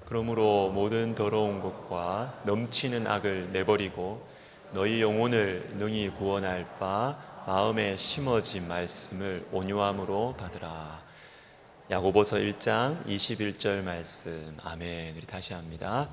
그러므로 모든 더러운 것과 넘치는 악을 내버리고 너희 영혼을 능히 구원할 바 마음에 심어진 말씀을 온유함으로 받으라. 야고보서 1장 21절 말씀. 아멘. 우리 다시 합니다.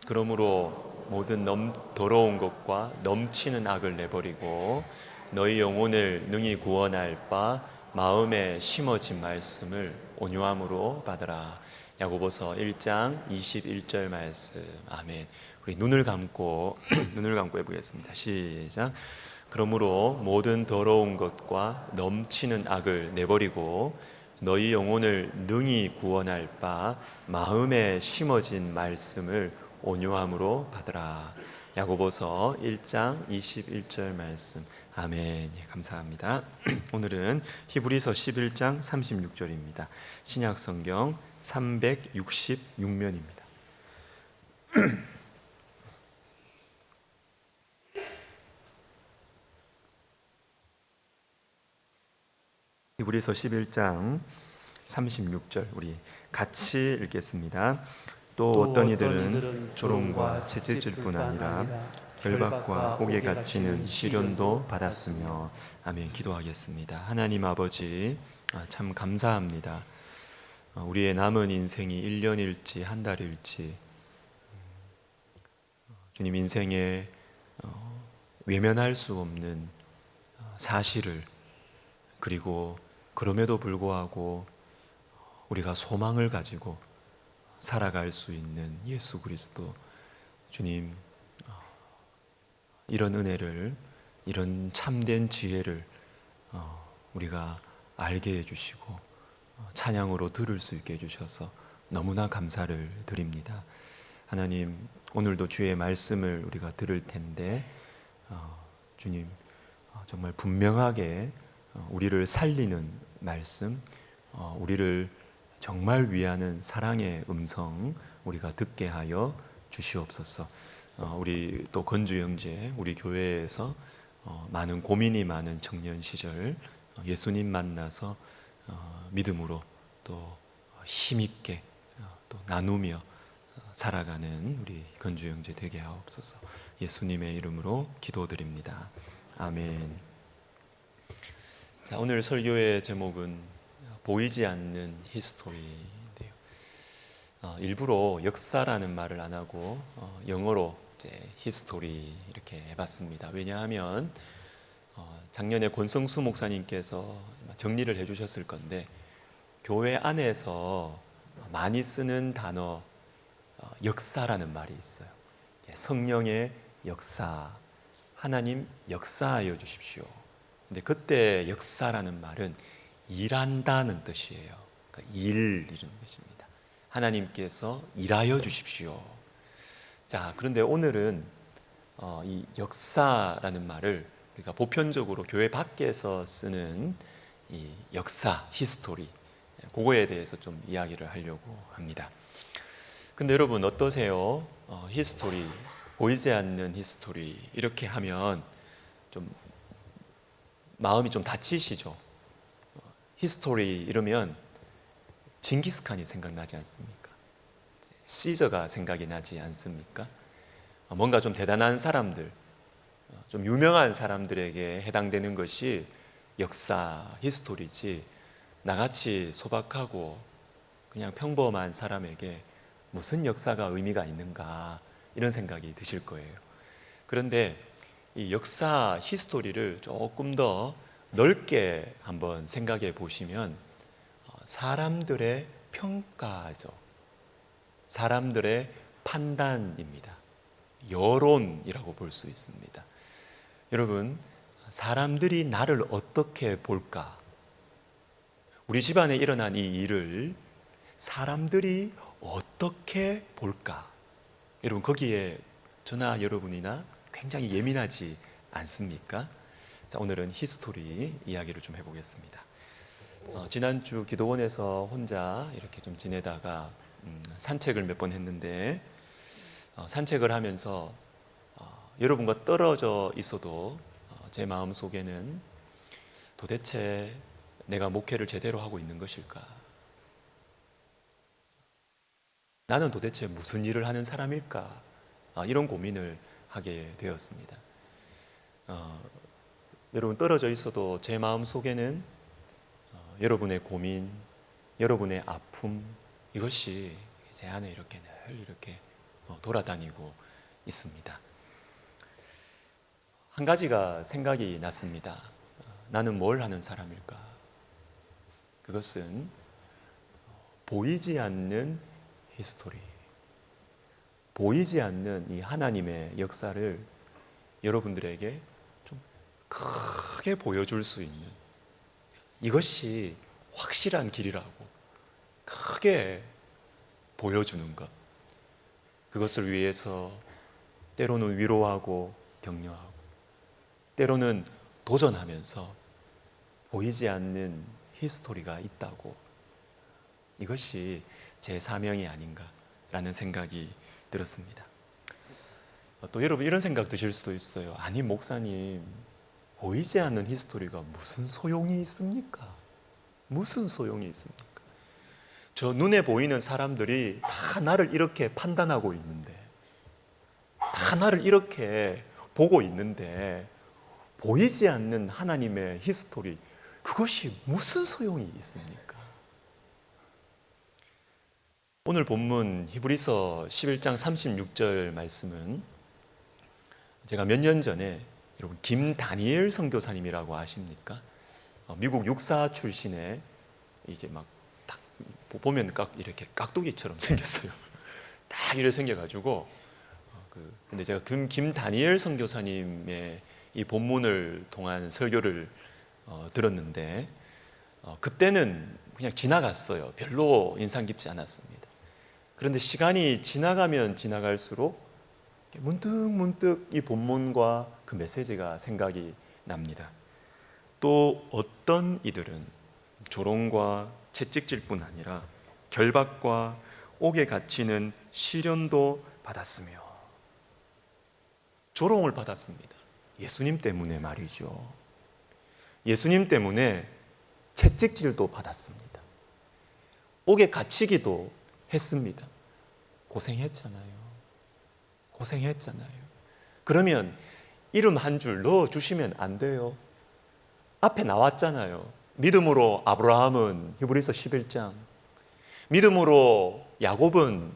그러므로 모든 더러운 것과 넘치는 악을 내버리고 너희 영혼을 능히 구원할 바 마음에 심어진 말씀을 온유함으로 받으라. 야고보서 1장 21절 말씀. 아멘. 우리 눈을 감고 눈을 감고 해보겠습니다. 시작. 그러므로 모든 더러운 것과 넘치는 악을 내버리고 너희 영혼을 능히 구원할 바 마음에 심어진 말씀을 온유함으로 받으라. 야고보서 1장 21절 말씀. 아멘. 예, 감사합니다. 오늘은 히브리서 11장 36절입니다. 신약 성경 366면입니다. 히브리서 11장 36절 우리 같이 읽겠습니다. 또 어떤 이들은 조롱과 채찍질 뿐 아니라 결박과 옥에 갇히는 시련도 받았으며. 아멘. 기도하겠습니다. 하나님 아버지, 참 감사합니다. 우리의 남은 인생이 1년일지 한 달일지 주님 인생에 외면할 수 없는 사실을, 그리고 그럼에도 불구하고 우리가 소망을 가지고 살아갈 수 있는 예수 그리스도 주님, 이런 은혜를, 이런 참된 지혜를 우리가 알게 해주시고 찬양으로 들을 수 있게 해주셔서 너무나 감사를 드립니다. 하나님, 오늘도 주의 말씀을 우리가 들을 텐데 주님, 정말 분명하게 우리를 살리는 말씀, 우리를 정말 위하는 사랑의 음성 우리가 듣게 하여 주시옵소서. 우리 또 건주 형제, 우리 교회에서 많은 고민이 많은 청년 시절 예수님 만나서 믿음으로 또 힘있게 또 나누며 살아가는 우리 건주 형제 되게 하옵소서. 예수님의 이름으로 기도드립니다. 아멘. 자, 오늘 설교의 제목은 보이지 않는 히스토리인데요. 일부러 역사라는 말을 안 하고 영어로 이제 히스토리 이렇게 해봤습니다. 왜냐하면 작년에 권성수 목사님께서 정리를 해주셨을 건데, 교회 안에서 많이 쓰는 단어 역사라는 말이 있어요. 성령의 역사, 하나님 역사하여 주십시오. 근데 그때 역사라는 말은 일한다는 뜻이에요. 그러니까 이런 것입니다. 하나님께서 일하여 주십시오. 자, 그런데 오늘은 이 역사라는 말을 우리가 보편적으로 교회 밖에서 쓰는 이 역사, 히스토리, 그거에 대해서 좀 이야기를 하려고 합니다. 근데 여러분 어떠세요? 히스토리, 보이지 않는 히스토리 이렇게 하면 좀 마음이 좀 다치시죠? 히스토리 이러면 징기스칸이 생각나지 않습니까? 시저가 생각이 나지 않습니까? 뭔가 좀 대단한 사람들, 좀 유명한 사람들에게 해당되는 것이 역사, 히스토리지, 나같이 소박하고 그냥 평범한 사람에게 무슨 역사가 의미가 있는가, 이런 생각이 드실 거예요. 그런데 이 역사, 히스토리를 조금 더 넓게 한번 생각해 보시면 사람들의 평가죠. 사람들의 판단입니다. 여론이라고 볼 수 있습니다. 여러분, 사람들이 나를 어떻게 볼까? 우리 집안에 일어난 이 일을 사람들이 어떻게 볼까? 여러분, 거기에 저나 여러분이나 굉장히 예민하지 않습니까? 자, 오늘은 히스토리 이야기를 좀 해보겠습니다. 지난주 기도원에서 혼자 이렇게 좀 지내다가 산책을 몇 번 했는데, 산책을 하면서 여러분과 떨어져 있어도 제 마음 속에는 도대체 내가 목회를 제대로 하고 있는 것일까? 나는 도대체 무슨 일을 하는 사람일까? 이런 고민을 하게 되었습니다. 여러분, 떨어져 있어도 제 마음 속에는 여러분의 고민, 여러분의 아픔, 이것이 제 안에 이렇게 늘 이렇게 돌아다니고 있습니다. 한 가지가 생각이 났습니다. 나는 뭘 하는 사람일까? 그것은 보이지 않는 히스토리, 보이지 않는 이 하나님의 역사를 여러분들에게 좀 크게 보여줄 수 있는, 이것이 확실한 길이라고 크게 보여주는 것, 그것을 위해서 때로는 위로하고 격려하고 때로는 도전하면서 보이지 않는 히스토리가 있다고, 이것이 제 사명이 아닌가라는 생각이 들었습니다. 또 여러분, 이런 생각 드실 수도 있어요. 아니, 목사님, 보이지 않는 히스토리가 무슨 소용이 있습니까? 무슨 소용이 있습니까? 저 눈에 보이는 사람들이 다 나를 이렇게 판단하고 있는데, 다 나를 이렇게 보고 있는데, 보이지 않는 하나님의 히스토리, 그것이 무슨 소용이 있습니까? 오늘 본문 히브리서 11장 36절 말씀은 제가 몇 년 전에, 여러분, 김다니엘 선교사님이라고 아십니까? 미국 육사 출신의, 이게 막 딱 보면 이렇게 깍두기처럼 생겼어요. 딱 이렇게 생겨가지고, 근데 제가 김다니엘 선교사님의 이 본문을 통한 설교를 들었는데, 그때는 그냥 지나갔어요. 별로 인상 깊지 않았습니다. 그런데 시간이 지나가면 지나갈수록 문득 이 본문과 그 메시지가 생각이 납니다. 또 어떤 이들은 조롱과 채찍질뿐 아니라 결박과 옥에 갇히는 시련도 받았으며, 조롱을 받았습니다. 예수님 때문에 말이죠. 예수님 때문에 채찍질도 받았습니다. 옥에 갇히기도 했습니다. 고생했잖아요. 그러면 이름 한 줄 넣어주시면 안 돼요? 앞에 나왔잖아요. 믿음으로 아브라함은, 히브리서 11장, 믿음으로 야곱은,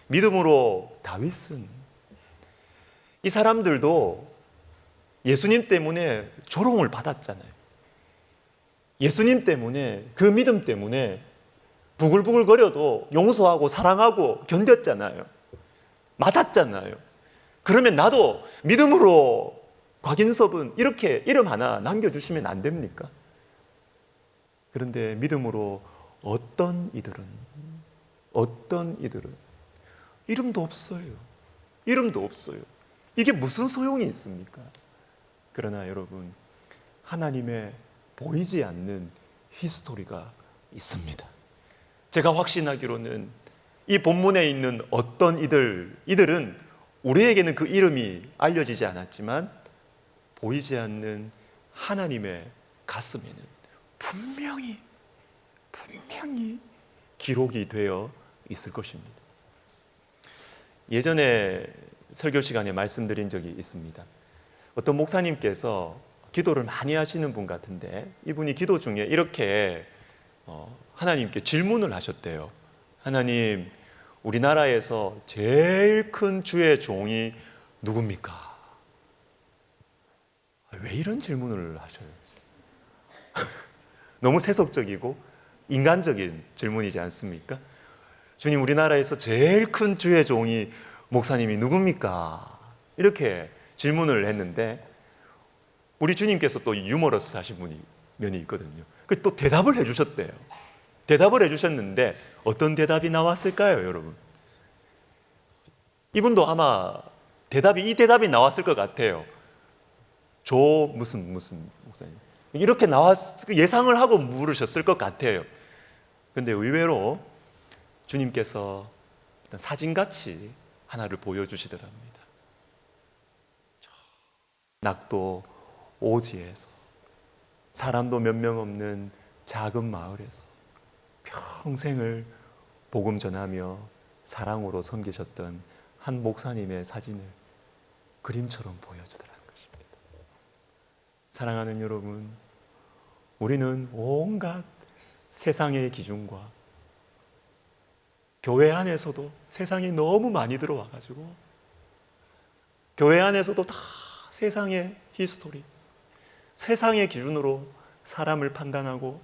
믿음으로 다윗은, 이 사람들도 예수님 때문에 조롱을 받았잖아요. 예수님 때문에, 그 믿음 때문에 부글부글 거려도 용서하고 사랑하고 견뎠잖아요. 맞았잖아요. 그러면 나도 믿음으로 곽인섭은 이렇게 이름 하나 남겨주시면 안 됩니까? 그런데 믿음으로 어떤 이들은 이름도 없어요. 이게 무슨 소용이 있습니까? 그러나 여러분, 하나님의 보이지 않는 히스토리가 있습니다. 제가 확신하기로는 이 본문에 있는 어떤 이들은 우리에게는 그 이름이 알려지지 않았지만 보이지 않는 하나님의 가슴에는 분명히 기록이 되어 있을 것입니다. 예전에 설교 시간에 말씀드린 적이 있습니다. 어떤 목사님께서 기도를 많이 하시는 분 같은데, 이분이 기도 중에 이렇게 하나님께 질문을 하셨대요. 하나님, 우리나라에서 제일 큰 주의 종이 누굽니까? 왜 이런 질문을 하셔요? 너무 세속적이고 인간적인 질문이지 않습니까? 주님, 우리나라에서 제일 큰 주의 종이 목사님이 누굽니까? 이렇게 질문을 했는데, 우리 주님께서 또 유머러스 하신 면이 있거든요. 또 대답을 해주셨대요. 대답을 해주셨는데 어떤 대답이 나왔을까요, 여러분? 이분도 아마 이 대답이 나왔을 것 같아요. 무슨 목사님, 이렇게 예상을 하고 물으셨을 것 같아요. 근데 의외로 주님께서 사진같이 하나를 보여주시더랍니다. 낙도 오지에서, 사람도 몇 명 없는 작은 마을에서 평생을 복음 전하며 사랑으로 섬기셨던 한 목사님의 사진을 그림처럼 보여주더라는 것입니다. 사랑하는 여러분, 우리는 온갖 세상의 기준과 교회 안에서도 세상이 너무 많이 들어와가지고 교회 안에서도 다 세상의 히스토리, 세상의 기준으로 사람을 판단하고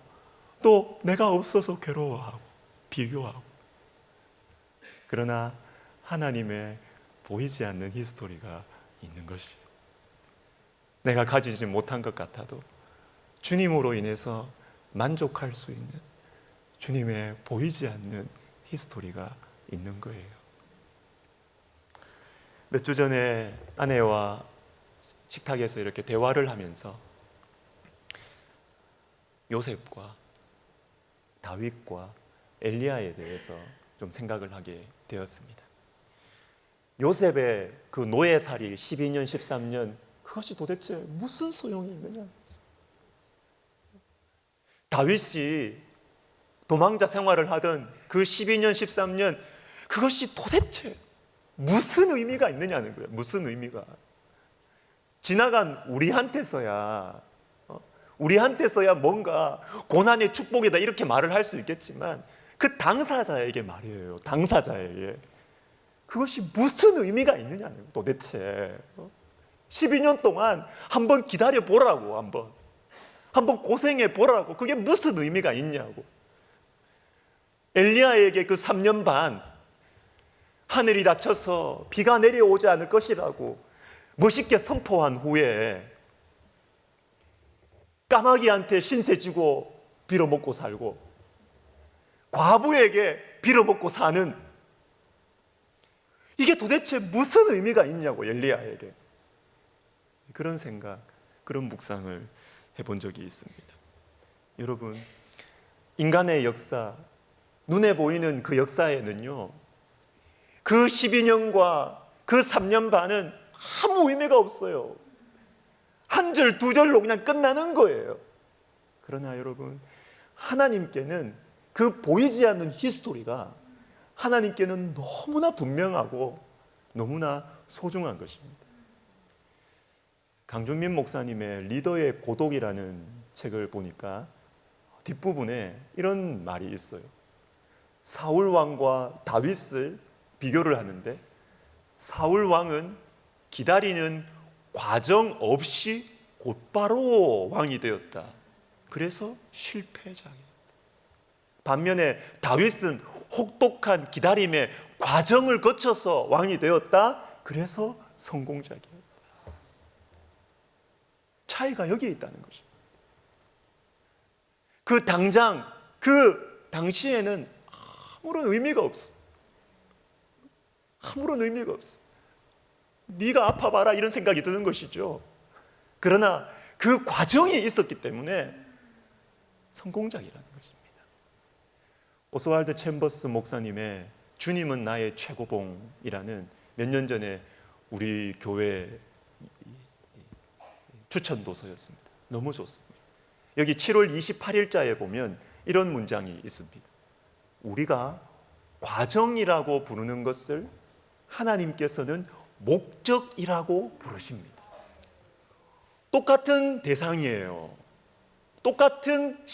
또 내가 없어서 괴로워하고 비교하고, 그러나 하나님의 보이지 않는 히스토리가 있는 것이에요. 내가 가지지 못한 것 같아도 주님으로 인해서 만족할 수 있는 주님의 보이지 않는 히스토리가 있는 거예요. 몇 주 전에 아내와 식탁에서 이렇게 대화를 하면서 요셉과 다윗과 엘리야에 대해서 좀 생각을 하게 되었습니다. 요셉의 그 노예살이 12년, 13년, 그것이 도대체 무슨 소용이 있느냐? 다윗이 도망자 생활을 하던 그 12년, 13년, 그것이 도대체 무슨 의미가 있느냐는 거예요. 무슨 의미가. 지나간 우리한테서야 뭔가 고난의 축복이다 이렇게 말을 할 수 있겠지만, 그 당사자에게 말이에요. 당사자에게 그것이 무슨 의미가 있느냐는 거예요. 도대체 12년 동안 한번 기다려 보라고, 한번 고생해 보라고. 그게 무슨 의미가 있냐고. 엘리야에게 그 3년 반 하늘이 닫혀서 비가 내려오지 않을 것이라고 멋있게 선포한 후에 까마귀한테 신세 지고 빌어먹고 살고 과부에게 빌어먹고 사는, 이게 도대체 무슨 의미가 있냐고, 엘리야에게. 그런 생각, 그런 묵상을 해본 적이 있습니다. 여러분, 인간의 역사, 눈에 보이는 그 역사에는요, 그 12년과 그 3년 반은 아무 의미가 없어요. 한 절, 두 절로 그냥 끝나는 거예요. 그러나 여러분, 하나님께는 그 보이지 않는 히스토리가 하나님께는 너무나 분명하고 너무나 소중한 것입니다. 강준민 목사님의 리더의 고독이라는 책을 보니까 뒷부분에 이런 말이 있어요. 사울 왕과 다윗을 비교를 하는데, 사울 왕은 기다리는 과정 없이 곧바로 왕이 되었다. 그래서 실패자이다. 반면에 다윗은 혹독한 기다림의 과정을 거쳐서 왕이 되었다. 그래서 성공자이다. 차이가 여기에 있다는 것입니다. 그 당시에는 아무런 의미가 없어. 아무런 의미가 없어. 네가 아파봐라 이런 생각이 드는 것이죠. 그러나 그 과정이 있었기 때문에 성공작이라는 것입니다. 오스왈드 챔버스 목사님의 주님은 나의 최고봉이라는 몇 년 전에 우리 교회 추천 도서였습니다. 너무 좋습니다. 여기 7월 28일자에 보면 이런 문장이 있습니다. 우리가 과정이라고 부르는 것을 하나님께서는 목적이라고 부르십니다. 똑같은 대상이에요. 똑같은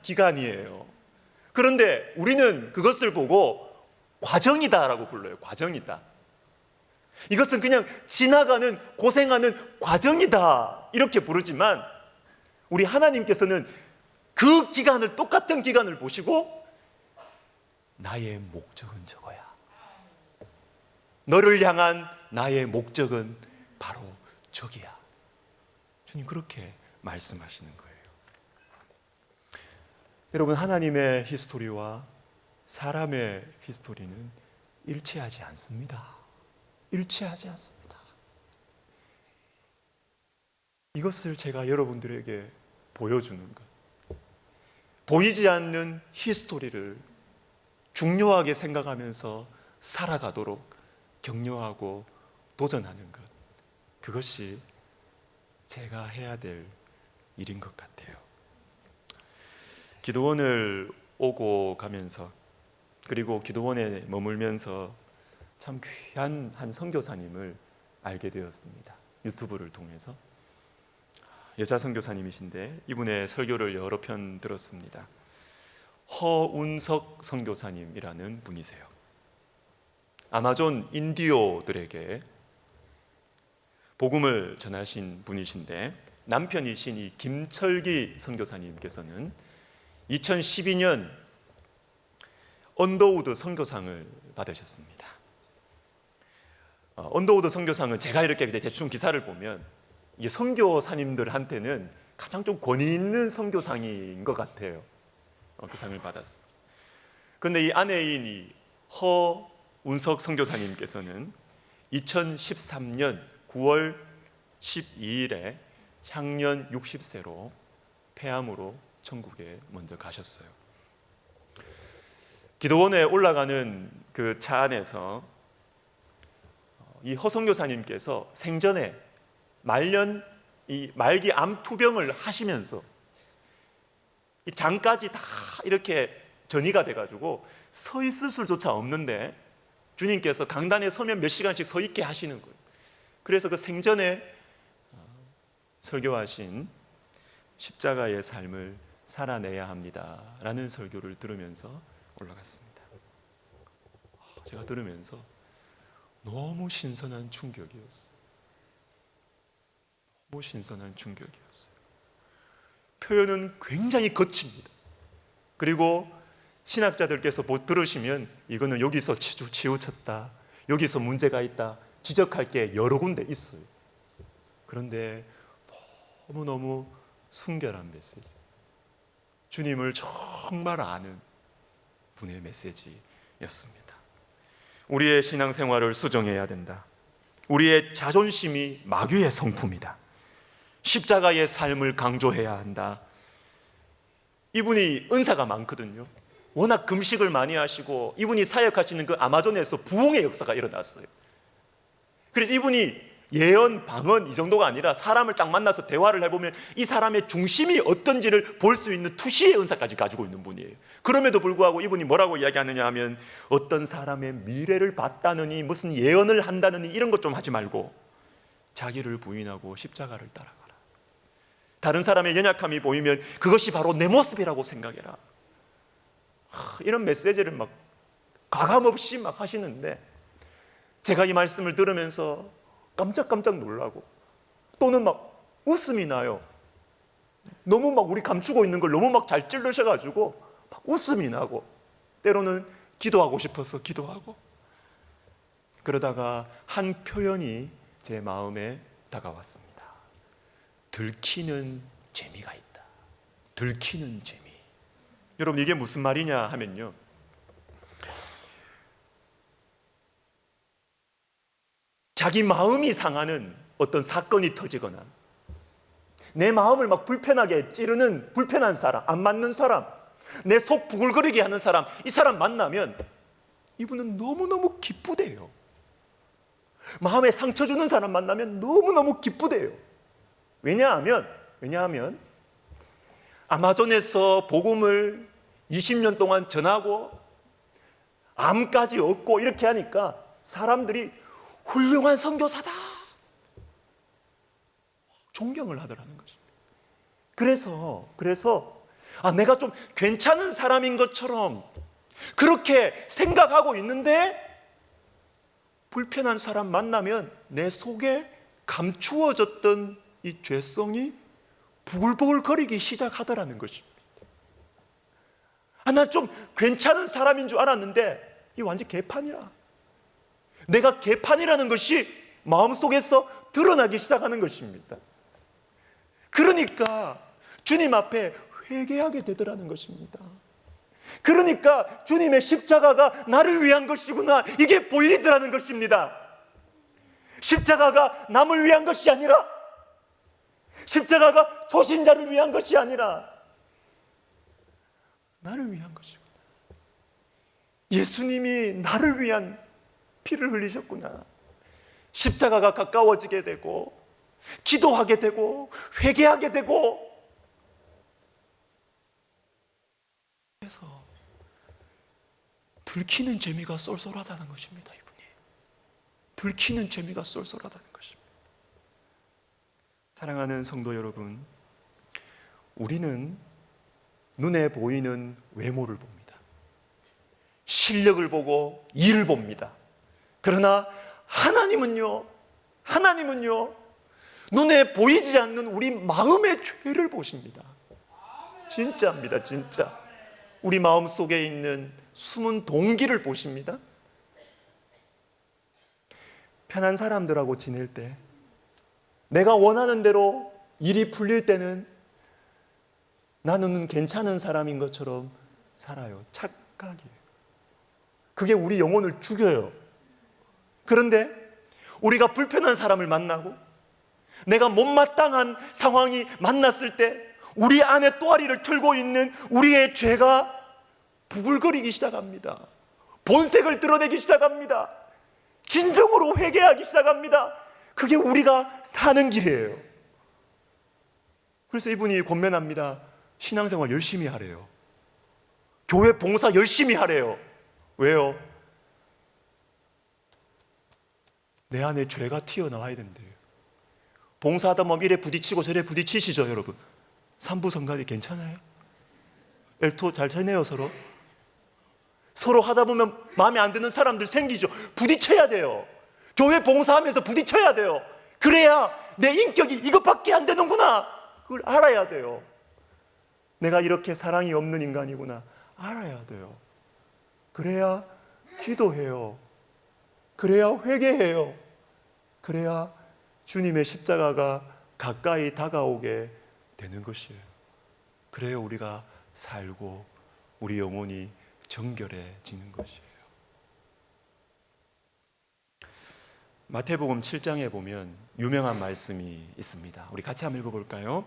기간이에요. 그런데 우리는 그것을 보고 과정이다라고 불러요. 과정이다. 이것은 그냥 지나가는, 고생하는 과정이다 이렇게 부르지만, 우리 하나님께서는 그 기간을, 똑같은 기간을 보시고 나의 목적은 저거야. 너를 향한 나의 목적은 바로 저기야. 주님 그렇게 말씀하시는 거예요. 여러분, 하나님의 히스토리와 사람의 히스토리는 일치하지 않습니다. 일치하지 않습니다. 이것을 제가 여러분들에게 보여주는 것, 보이지 않는 히스토리를 중요하게 생각하면서 살아가도록 격려하고 도전하는 것, 그것이 제가 해야 될 일인 것 같아요. 기도원을 오고 가면서 그리고 기도원에 머물면서 참 귀한 한 선교사님을 알게 되었습니다. 유튜브를 통해서. 여자 선교사님이신데 이분의 설교를 여러 편 들었습니다. 허운석 선교사님이라는 분이세요. 아마존 인디오들에게 복음을 전하신 분이신데, 남편이신 이 김철기 선교사님께서는 2012년 언더우드 선교상을 받으셨습니다. 언더우드 선교상은 제가 이렇게 대충 기사를 보면 이게 선교사님들한테는 가장 좀 권위 있는 선교상인 것 같아요. 그 상을 받았습니다. 그런데 이 아내인 이 허운석 선교사님께서는 2013년 9월 12일에 향년 60세로 폐암으로 천국에 먼저 가셨어요. 기도원에 올라가는 그 차 안에서 이 허 선교사님께서 생전에 말기 암 투병을 하시면서 이 장까지 다 이렇게 전이가 돼가지고 서 있을 수조차 없는데 주님께서 강단에 서면 몇 시간씩 서 있게 하시는 거예요. 그래서 그 생전에 설교하신 십자가의 삶을 살아내야 합니다라는 설교를 들으면서 올라갔습니다. 제가 들으면서 너무 신선한 충격이었어요. 너무 신선한 충격이었어요. 표현은 굉장히 거칩니다. 그리고 신학자들께서 들으시면 이거는 여기서 치우쳤다, 여기서 문제가 있다, 지적할 게 여러 군데 있어요. 그런데 너무너무 순결한 메시지, 주님을 정말 아는 분의 메시지였습니다. 우리의 신앙생활을 수정해야 된다. 우리의 자존심이 마귀의 성품이다. 십자가의 삶을 강조해야 한다. 이분이 은사가 많거든요. 워낙 금식을 많이 하시고 이분이 사역하시는 그 아마존에서 부흥의 역사가 일어났어요. 그래서 이분이 예언, 방언 이 정도가 아니라 사람을 딱 만나서 대화를 해보면 이 사람의 중심이 어떤지를 볼 수 있는 투시의 은사까지 가지고 있는 분이에요. 그럼에도 불구하고 이분이 뭐라고 이야기하느냐 하면, 어떤 사람의 미래를 봤다느니 무슨 예언을 한다느니 이런 것 좀 하지 말고 자기를 부인하고 십자가를 따라가라. 다른 사람의 연약함이 보이면 그것이 바로 내 모습이라고 생각해라. 이런 메시지를 막 가감없이 막 하시는데, 제가 이 말씀을 들으면서 깜짝깜짝 놀라고, 또는 막 웃음이 나요. 너무 막 우리 감추고 있는 걸 너무 막 잘 찔러셔가지고 막 웃음이 나고, 때로는 기도하고 싶어서 기도하고, 그러다가 한 표현이 제 마음에 다가왔습니다. 들키는 재미가 있다. 들키는 재미. 여러분, 이게 무슨 말이냐 하면요, 자기 마음이 상하는 어떤 사건이 터지거나 내 마음을 막 불편하게 찌르는 불편한 사람, 안 맞는 사람, 내 속 부글거리게 하는 사람, 이 사람 만나면 이분은 너무너무 기쁘대요. 마음에 상처 주는 사람 만나면 너무너무 기쁘대요. 왜냐하면 아마존에서 복음을 20년 동안 전하고 암까지 얻고 이렇게 하니까 사람들이 훌륭한 선교사다, 존경을 하더라는 것입니다. 그래서 내가 좀 괜찮은 사람인 것처럼 그렇게 생각하고 있는데, 불편한 사람 만나면 내 속에 감추어졌던 이 죄성이 부글부글 거리기 시작하더라는 것입니다. 난 좀 괜찮은 사람인 줄 알았는데 이 완전 개판이야. 내가 개판이라는 것이 마음속에서 드러나기 시작하는 것입니다. 그러니까 주님 앞에 회개하게 되더라는 것입니다. 그러니까 주님의 십자가가 나를 위한 것이구나, 이게 보이더라는 것입니다. 십자가가 남을 위한 것이 아니라, 십자가가 초신자를 위한 것이 아니라 나를 위한 것이구나. 예수님이 나를 위한 피를 흘리셨구나. 십자가가 가까워지게 되고, 기도하게 되고, 회개하게 되고, 그래서 들키는 재미가 쏠쏠하다는 것입니다. 이분이 들키는 재미가 쏠쏠하다는 것입니다. 사랑하는 성도 여러분, 우리는 눈에 보이는 외모를 봅니다. 실력을 보고 일을 봅니다. 그러나 하나님은요, 눈에 보이지 않는 우리 마음의 죄를 보십니다. 진짜입니다, 진짜. 우리 마음 속에 있는 숨은 동기를 보십니다. 편한 사람들하고 지낼 때, 내가 원하는 대로 일이 풀릴 때는 나는 괜찮은 사람인 것처럼 살아요. 착각이에요. 그게 우리 영혼을 죽여요. 그런데 우리가 불편한 사람을 만나고 내가 못마땅한 상황이 만났을 때 우리 안에 또아리를 틀고 있는 우리의 죄가 부글거리기 시작합니다. 본색을 드러내기 시작합니다. 진정으로 회개하기 시작합니다. 그게 우리가 사는 길이에요. 그래서 이분이 권면합니다. 신앙생활 열심히 하래요. 교회 봉사 열심히 하래요. 왜요? 내 안에 죄가 튀어나와야 된대요. 봉사하다 보면 이래 부딪히고 저래 부딪히시죠, 여러분? 삼부성가대 괜찮아요? 엘토 잘 지내요, 서로? 서로 하다 보면 마음에 안 드는 사람들 생기죠. 부딪혀야 돼요. 교회 봉사하면서 부딪혀야 돼요. 그래야 내 인격이 이것밖에 안 되는구나, 그걸 알아야 돼요. 내가 이렇게 사랑이 없는 인간이구나 알아야 돼요. 그래야 기도해요. 그래야 회개해요. 그래야 주님의 십자가가 가까이 다가오게 되는 것이에요. 그래야 우리가 살고 우리 영혼이 정결해지는 것이에요. 마태복음 7장에 보면 유명한 말씀이 있습니다. 우리 같이 한번 읽어볼까요?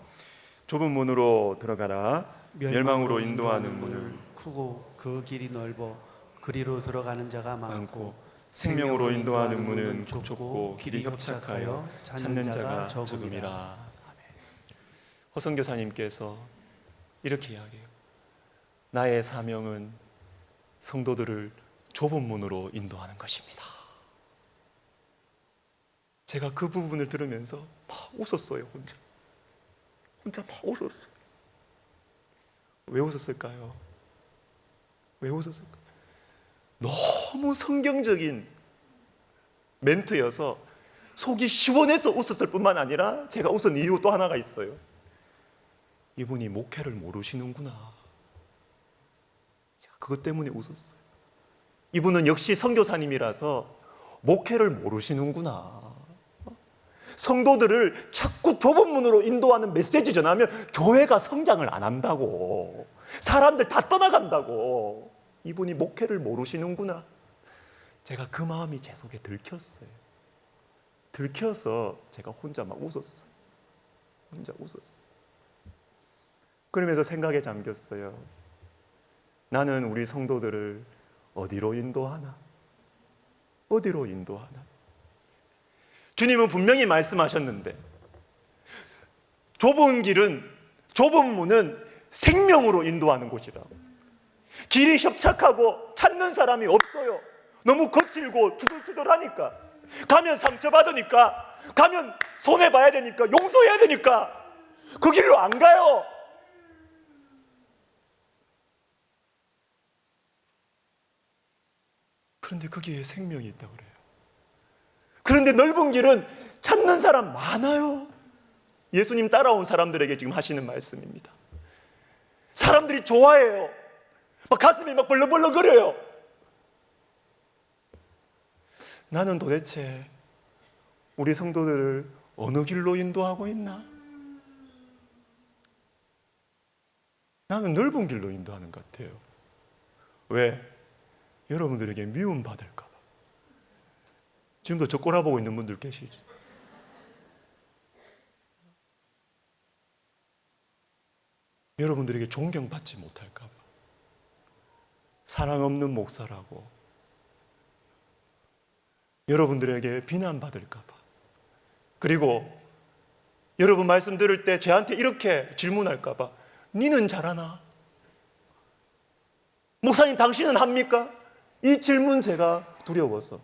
좁은 문으로 들어가라. 멸망으로 인도하는 문을 크고 그 길이 넓어 그리로 들어가는 자가 많고 생명으로 인도하는 문은 좁고 길이 협착하여 찾는 자가 적음이라. 허성 교사님께서 이렇게 이야기해요. 나의 사명은 성도들을 좁은 문으로 인도하는 것입니다. 제가 그 부분을 들으면서 막 웃었어요. 혼자 막 웃었어요. 왜 웃었을까요? 왜 웃었을까요? 너무 성경적인 멘트여서 속이 시원해서 웃었을 뿐만 아니라 제가 웃은 이유 또 하나가 있어요. 이분이 목회를 모르시는구나. 제가 그것 때문에 웃었어요. 이분은 역시 선교사님이라서 목회를 모르시는구나. 성도들을 자꾸 좁은 문으로 인도하는 메시지 전하면 교회가 성장을 안 한다고, 사람들 다 떠나간다고. 이분이 목회를 모르시는구나. 제가 그 마음이 제 속에 들켰어요. 들켜서 제가 혼자 막 웃었어요. 혼자 웃었어요. 그러면서 생각에 잠겼어요. 나는 우리 성도들을 어디로 인도하나? 어디로 인도하나? 주님은 분명히 말씀하셨는데 좁은 문은 생명으로 인도하는 곳이라고. 길이 협착하고 찾는 사람이 없어요. 너무 거칠고 투덜투덜하니까, 가면 상처받으니까, 가면 손해봐야 되니까, 용서해야 되니까 그 길로 안 가요. 그런데 거기에 생명이 있다고 그래요. 그런데 넓은 길은 찾는 사람 많아요. 예수님 따라온 사람들에게 지금 하시는 말씀입니다. 사람들이 좋아해요. 막 가슴이 막 벌렁벌렁거려요. 나는 도대체 우리 성도들을 어느 길로 인도하고 있나? 나는 넓은 길로 인도하는 것 같아요. 왜? 여러분들에게 미움받을까 봐. 지금도 저 꼬라보고 있는 분들 계시죠? 여러분들에게 존경받지 못할까 봐. 사랑 없는 목사라고 여러분들에게 비난받을까 봐. 그리고 여러분 말씀 들을 때 저한테 이렇게 질문할까 봐. 니는 잘하나? 목사님 당신은 합니까? 이 질문 제가 두려워서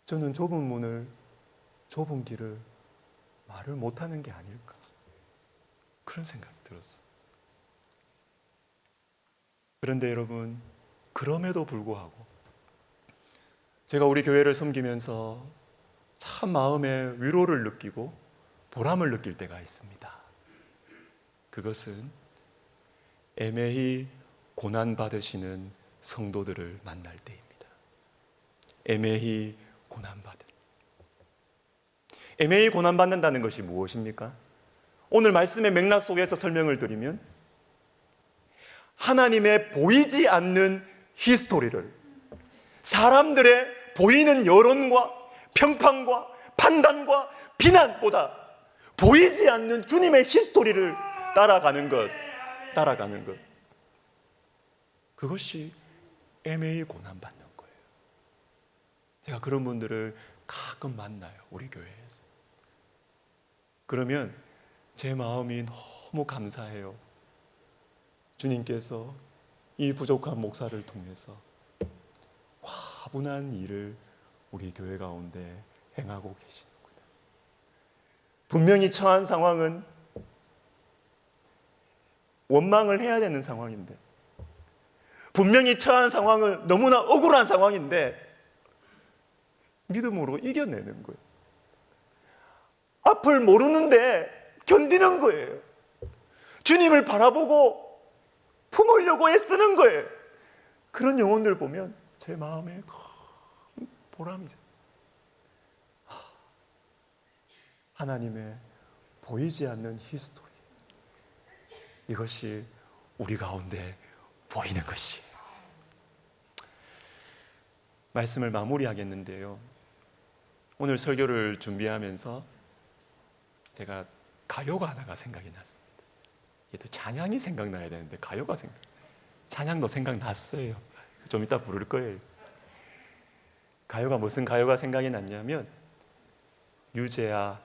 저는 좁은 문을, 좁은 길을 말을 못하는 게 아닐까, 그런 생각이 들었어요. 그런데 여러분, 그럼에도 불구하고 제가 우리 교회를 섬기면서 참 마음에 위로를 느끼고 보람을 느낄 때가 있습니다. 그것은 애매히 고난받으시는 성도들을 만날 때입니다. 애매히 고난받는다는 것이 무엇입니까? 오늘 말씀의 맥락 속에서 설명을 드리면 하나님의 보이지 않는 히스토리를, 사람들의 보이는 여론과 평판과 판단과 비난보다 보이지 않는 주님의 히스토리를 따라가는 것, 그것이 애매히 고난받는 거예요. 제가 그런 분들을 가끔 만나요, 우리 교회에서. 그러면 제 마음이 너무 감사해요. 주님께서 이 부족한 목사를 통해서 과분한 일을 우리 교회 가운데 행하고 계시는구나. 분명히 처한 상황은 원망을 해야 되는 상황인데, 분명히 처한 상황은 너무나 억울한 상황인데 믿음으로 이겨내는 거예요. 앞을 모르는데 견디는 거예요. 주님을 바라보고 품으려고 애쓰는 거예요. 그런 영혼들 보면 제 마음에 큰 보람이죠. 하나님의 보이지 않는 히스토리, 이것이 우리 가운데 보이는 것이에요. 말씀을 마무리하겠는데요, 오늘 설교를 준비하면서 제가 가요가 하나가 생각이 났습니다. 이게 또 찬양이 생각나야 되는데 가요가 찬양도 생각났어요. 좀 이따 부를 거예요. 가요가, 무슨 가요가 생각이 났냐면 유재하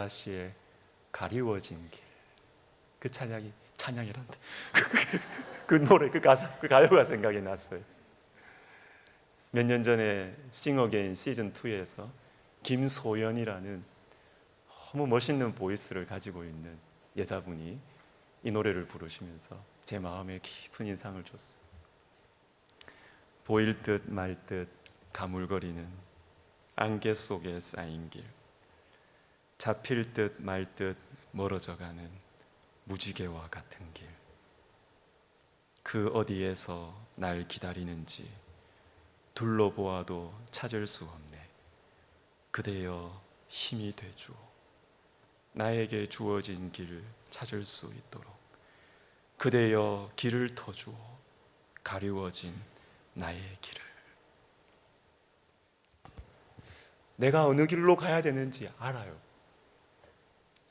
씨의 가리워진 길. 그 찬양이란데 그 노래, 그 가사, 그 가요가 생각이 났어요. 몇 년 전에 싱어게인 시즌2에서 김소연이라는 너무 멋있는 보이스를 가지고 있는 여자분이 이 노래를 부르시면서 제 마음에 깊은 인상을 줬어요. 보일 듯 말 듯 가물거리는 안개 속에 쌓인 길, 잡힐 듯 말 듯 멀어져가는 무지개와 같은 길, 그 어디에서 날 기다리는지 둘러보아도 찾을 수 없네. 그대여 힘이 되주오. 나에게 주어진 길을 찾을 수 있도록 그대여 길을 터주오. 가리워진 나의 길을. 내가 어느 길로 가야 되는지 알아요.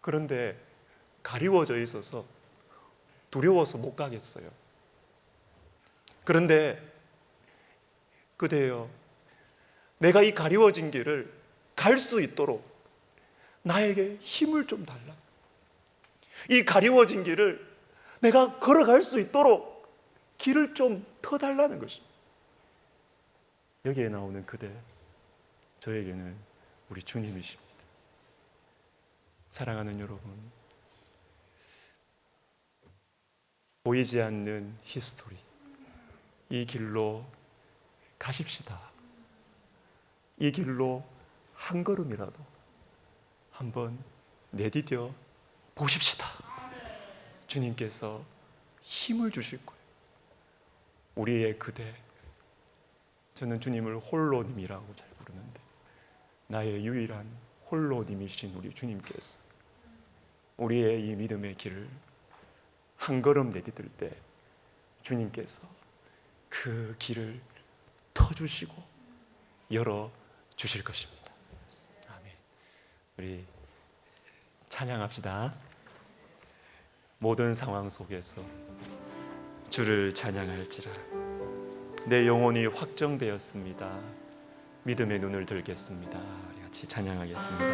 그런데 가리워져 있어서 두려워서 못 가겠어요. 그런데 그대여, 내가 이 가리워진 길을 갈 수 있도록 나에게 힘을 좀 달라. 이 가리워진 길을 내가 걸어갈 수 있도록 길을 좀 터달라는 것입니다. 여기에 나오는 그대, 저에게는 우리 주님이십니다. 사랑하는 여러분, 보이지 않는 히스토리, 이 길로 가십시다. 이 길로 한 걸음이라도 한번 내디뎌 보십시다. 주님께서 힘을 주실 거예요. 우리의 그대, 저는 주님을 홀로님이라고 잘 부르는데 나의 유일한 홀로님이신 우리 주님께서 우리의 이 믿음의 길을 한 걸음 내디딜 때 주님께서 그 길을 터주시고 열어주실 것입니다. 아멘. 우리 찬양합시다. 모든 상황 속에서 주를 찬양할지라. 내 영혼이 확정되었습니다. 믿음의 눈을 들겠습니다. 우리 같이 찬양하겠습니다.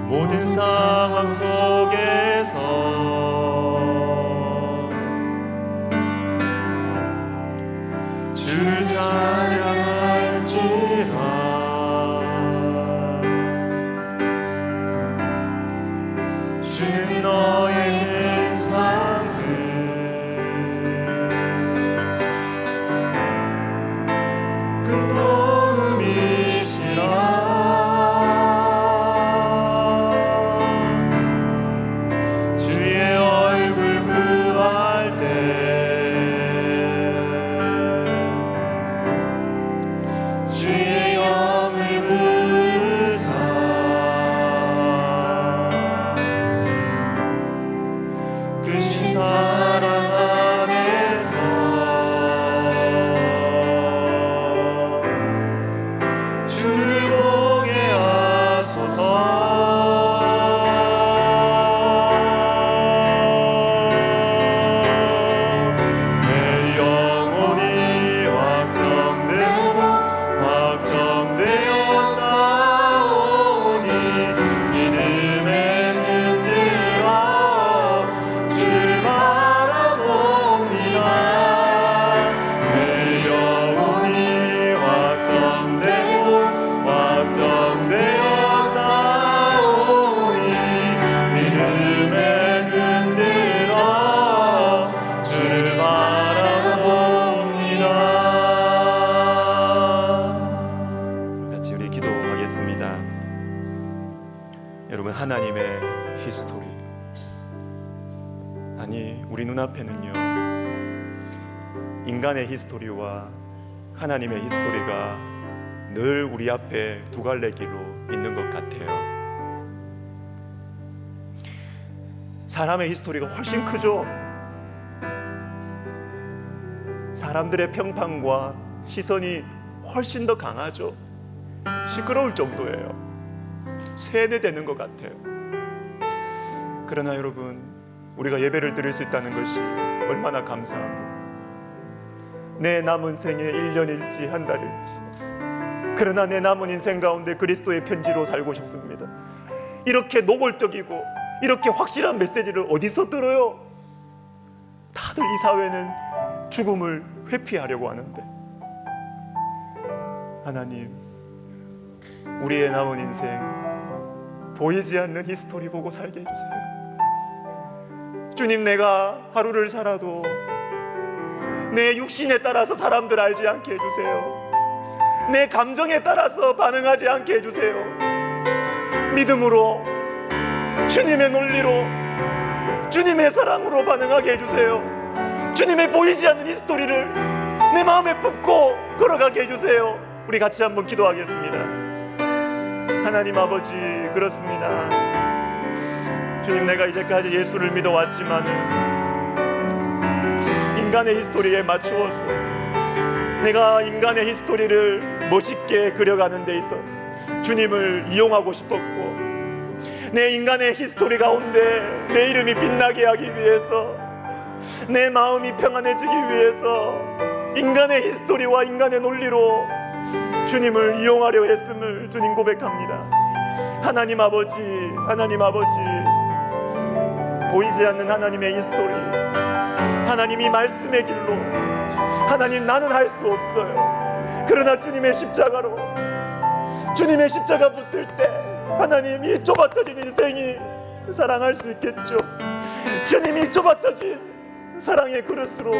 모든 상황 속에서 주 찬양할지라. 주는 너의 근상을 큰 도움이시라. 주의 얼굴 구할 때 주의 영을 부으사 크신 사랑 안에서 주를 보게 하소서. 내 영혼이 확정되어 싸우니 믿음에 흔들어 주를 바라봅니다. 내 영혼이 확정되어 싸우니 믿음에 흔들어 주를 바라봅니다. 같이 우리 기도하겠습니다. 여러분, 하나님의 히스토리, 아니 우리 눈앞에는요 인간의 히스토리와 하나님의 히스토리가 늘 우리 앞에 두 갈래 길로 있는 것 같아요. 사람의 히스토리가 훨씬 크죠. 사람들의 평판과 시선이 훨씬 더 강하죠. 시끄러울 정도예요. 세뇌되는 것 같아요. 그러나 여러분, 우리가 예배를 드릴 수 있다는 것이 얼마나 감사하고, 내 남은 생에 1년일지 한 달일지, 그러나 내 남은 인생 가운데 그리스도의 편지로 살고 싶습니다. 이렇게 노골적이고 이렇게 확실한 메시지를 어디서 들어요? 다들 이 사회는 죽음을 회피하려고 하는데, 하나님, 우리의 남은 인생 보이지 않는 히스토리 보고 살게 해주세요. 주님, 내가 하루를 살아도 내 육신에 따라서 사람들 알지 않게 해주세요. 내 감정에 따라서 반응하지 않게 해주세요. 믿음으로, 주님의 논리로, 주님의 사랑으로 반응하게 해주세요. 주님의 보이지 않는 히스토리를 내 마음에 품고 걸어가게 해주세요. 우리 같이 한번 기도하겠습니다. 하나님 아버지, 그렇습니다. 주님, 내가 이제까지 예수를 믿어왔지만은 인간의 히스토리에 맞추어서 내가 인간의 히스토리를 멋있게 그려가는 데 있어 주님을 이용하고 싶었고, 내 인간의 히스토리 가운데 내 이름이 빛나게 하기 위해서, 내 마음이 평안해지기 위해서 인간의 히스토리와 인간의 논리로 주님을 이용하려 했음을 주님 고백합니다. 하나님 아버지, 하나님 아버지, 보이지 않는 하나님의 히스토리, 하나님이 말씀의 길로, 하나님, 나는 할 수 없어요. 그러나 주님의 십자가로, 주님의 십자가 붙을 때 하나님, 이 좁아터진 인생이 사랑할 수 있겠죠. 주님이 좁아터진 사랑의 그릇으로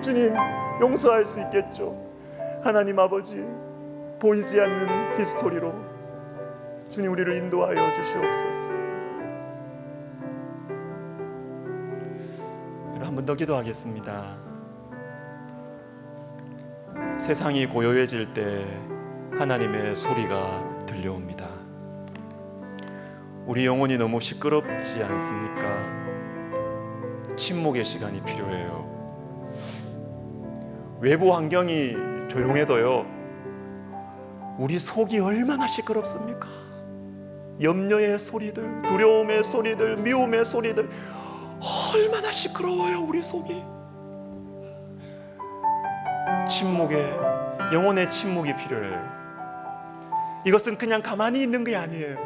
주님 용서할 수 있겠죠. 하나님 아버지, 보이지 않는 히스토리로 주님 우리를 인도하여 주시옵소서. 한 번 더 기도하겠습니다. 세상이 고요해질 때 하나님의 소리가 들려옵니다. 우리 영혼이 너무 시끄럽지 않습니까? 침묵의 시간이 필요해요. 외부 환경이 조용해도요, 우리 속이 얼마나 시끄럽습니까? 염려의 소리들, 두려움의 소리들, 미움의 소리들, 얼마나 시끄러워요, 우리 속이. 침묵에, 영혼의 침묵이 필요해요. 이것은 그냥 가만히 있는 게 아니에요.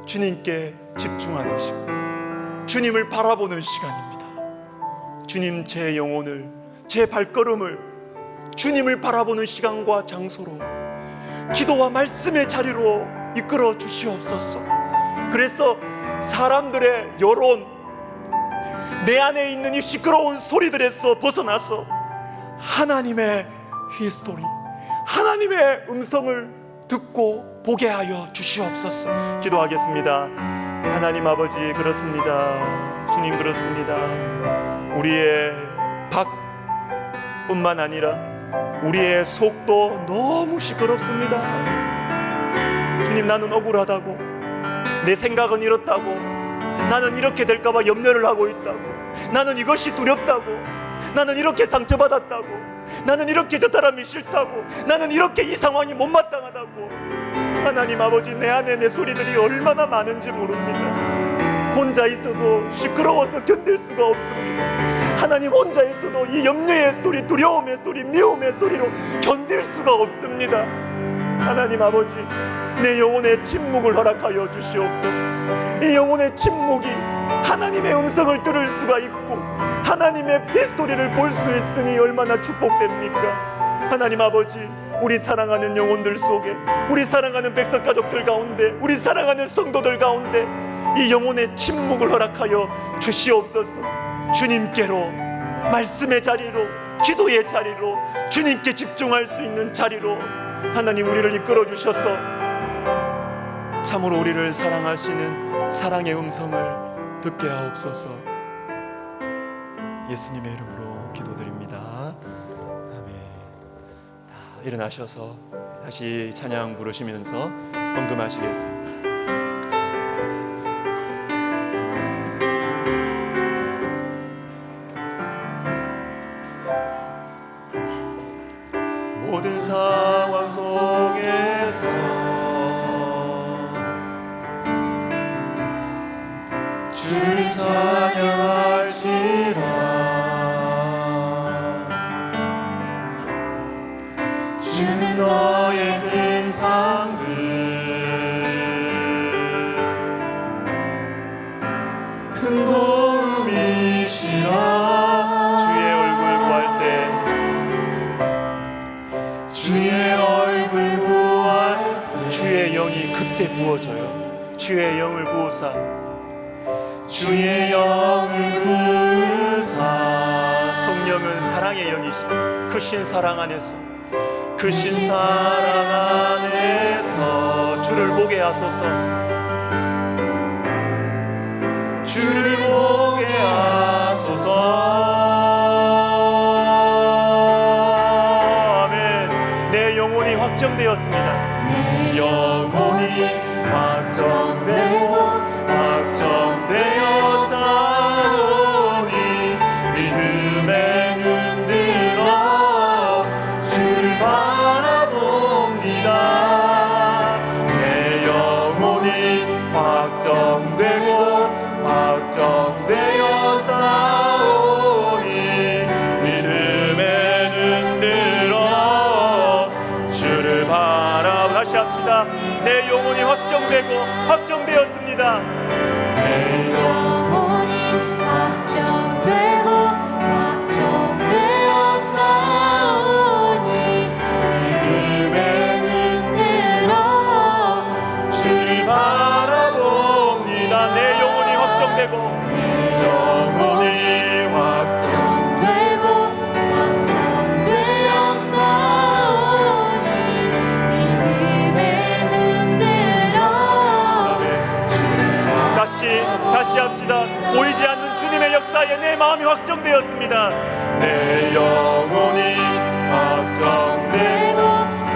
주님께 집중하는 시간, 주님을 바라보는 시간입니다. 주님, 제 영혼을, 제 발걸음을 주님을 바라보는 시간과 장소로, 기도와 말씀의 자리로 이끌어 주시옵소서. 그래서 사람들의 여론, 내 안에 있는 이 시끄러운 소리들에서 벗어나서 하나님의 히스토리, 하나님의 음성을 듣고 보게 하여 주시옵소서. 기도하겠습니다. 하나님 아버지, 그렇습니다. 주님, 그렇습니다. 우리의 밖뿐만 아니라 우리의 속도 너무 시끄럽습니다. 주님, 나는 억울하다고, 내 생각은 이렇다고, 나는 이렇게 될까봐 염려를 하고 있다고, 나는 이것이 두렵다고, 나는 이렇게 상처받았다고, 나는 이렇게 저 사람이 싫다고, 나는 이렇게 이 상황이 못마땅하다고. 하나님 아버지, 내 안에 내 소리들이 얼마나 많은지 모릅니다. 혼자 있어도 시끄러워서 견딜 수가 없습니다. 하나님, 혼자 있어도 이 염려의 소리, 두려움의 소리, 미움의 소리로 견딜 수가 없습니다. 하나님 아버지, 내 영혼의 침묵을 허락하여 주시옵소서. 이 영혼의 침묵이 하나님의 음성을 들을 수가 있고 하나님의 히스토리를 볼 수 있으니 얼마나 축복됩니까? 하나님 아버지, 우리 사랑하는 영혼들 속에, 우리 사랑하는 백성 가족들 가운데, 우리 사랑하는 성도들 가운데 이 영혼의 침묵을 허락하여 주시옵소서. 주님께로, 말씀의 자리로, 기도의 자리로, 주님께 집중할 수 있는 자리로 하나님 우리를 이끌어 주셔서 참으로 우리를 사랑하시는 사랑의 음성을 듣게 하옵소서. 예수님의 이름으로 기도드립니다. 아멘. 일어나셔서 다시 찬양 부르시면서 헌금하시겠습니다. 모든 상황 속에서 주를 찬양할지라. 주는 너의 근상들 큰 도움이시라. 주의 얼굴 구할 때, 주의 얼굴 구할 때 주의 영이 그때 부어져요. 주의 영을 부으사, 주의 영을 부으사. 성령은 사랑의 영이시오. 크신 사랑 안에서, 크신 사랑 안에서 주를 보게 하소서. 주를 보게 하소서. 아멘. 내 영혼이 확정되었습니다. 내 영혼이 확정되고 확정되어 싸우니 믿음에 눈들어 주를 바라봅니다. 내 영혼이 확정되고 확정되어 싸우니 믿음에 눈들어 주를 다시 합시다. 내 영혼이 확정되고 확정되었습니다. 내 영혼이 확정되고 확정되어 싸우니 믿음에 눈들어 주를 바라봅니다. 내 영혼이 확정되고 영혼이 확정되고 확정되어 싸우니 믿음에 눈들어 다시 합시다. 보이지 않는 주님의 역사에 내 마음이 확정되었습니다. 내 영혼이 확정되고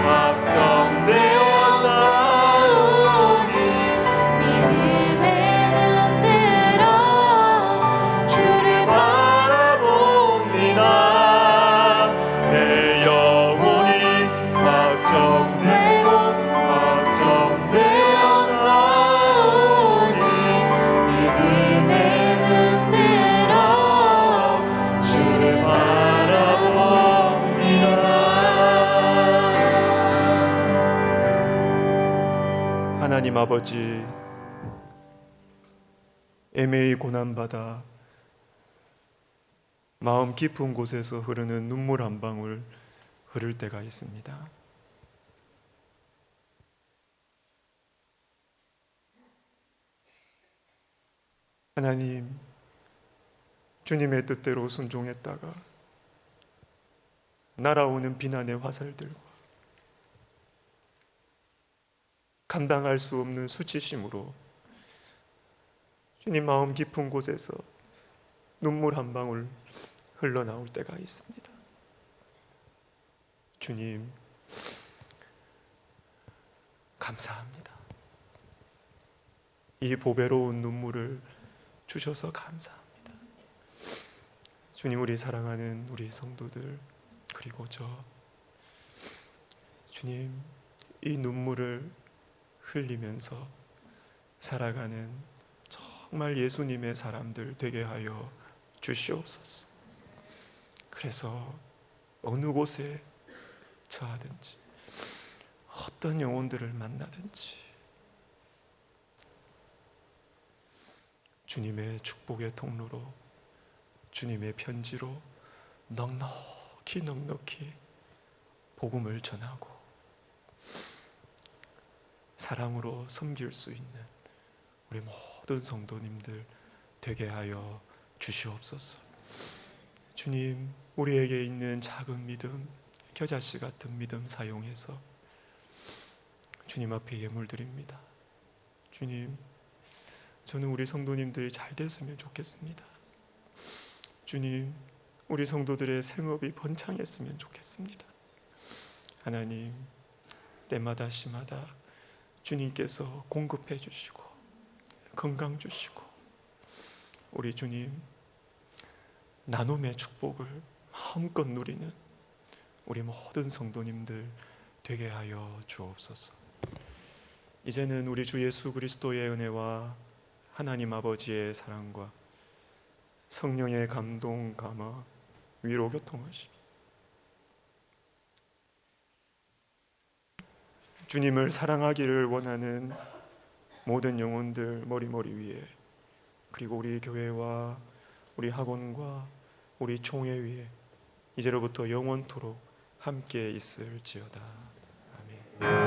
확정되어 싸우니 믿음에 눈들어 주를 바라봅니다. 내 영혼이 확정되고 확정되어 싸우니 믿음에 눈들어 주를 바라봅니다. 하나님 아버지, 애매히 고난받아 마음 깊은 곳에서 흐르는 눈물 한 방울 흐를 때가 있습니다. 하나님, 주님의 뜻대로 순종했다가 날아오는 비난의 화살들과 감당할 수 없는 수치심으로 주님 마음 깊은 곳에서 눈물 한 방울 흘러나올 때가 있습니다. 주님, 감사합니다. 이 보배로운 눈물을 주셔서 감사합니다. 주님, 우리 사랑하는 우리 성도들, 그리고 주님, 이 눈물을 흘리면서 살아가는 정말 예수님의 사람들 되게 하여 주시옵소서. 그래서 어느 곳에 처하든지 어떤 영혼들을 만나든지 주님의 축복의 통로로, 주님의 편지로 넉넉히 복음을 전하고 사랑으로 섬길 수 있는 우리 모든 성도님들 되게 하여 주시옵소서. 주님, 우리에게 있는 작은 믿음, 겨자씨 같은 믿음 사용해서 주님 앞에 예물 드립니다. 주님, 저는 우리 성도님들이 잘 됐으면 좋겠습니다. 주님, 우리 성도들의 생업이 번창했으면 좋겠습니다. 하나님, 때마다 시마다 주님께서 공급해 주시고 건강 주시고 우리 주님 나눔의 축복을 마음껏 누리는 우리 모든 성도님들 되게 하여 주옵소서. 이제는 우리 주 예수 그리스도의 은혜와 하나님 아버지의 사랑과 성령의 감동, 감화, 위로 교통하시며 주님을 사랑하기를 원하는 모든 영혼들 머리 위에, 그리고 우리 교회와 우리 학원과 우리 총회 위에 이제로부터 영원토록 함께 있을지어다. 아멘.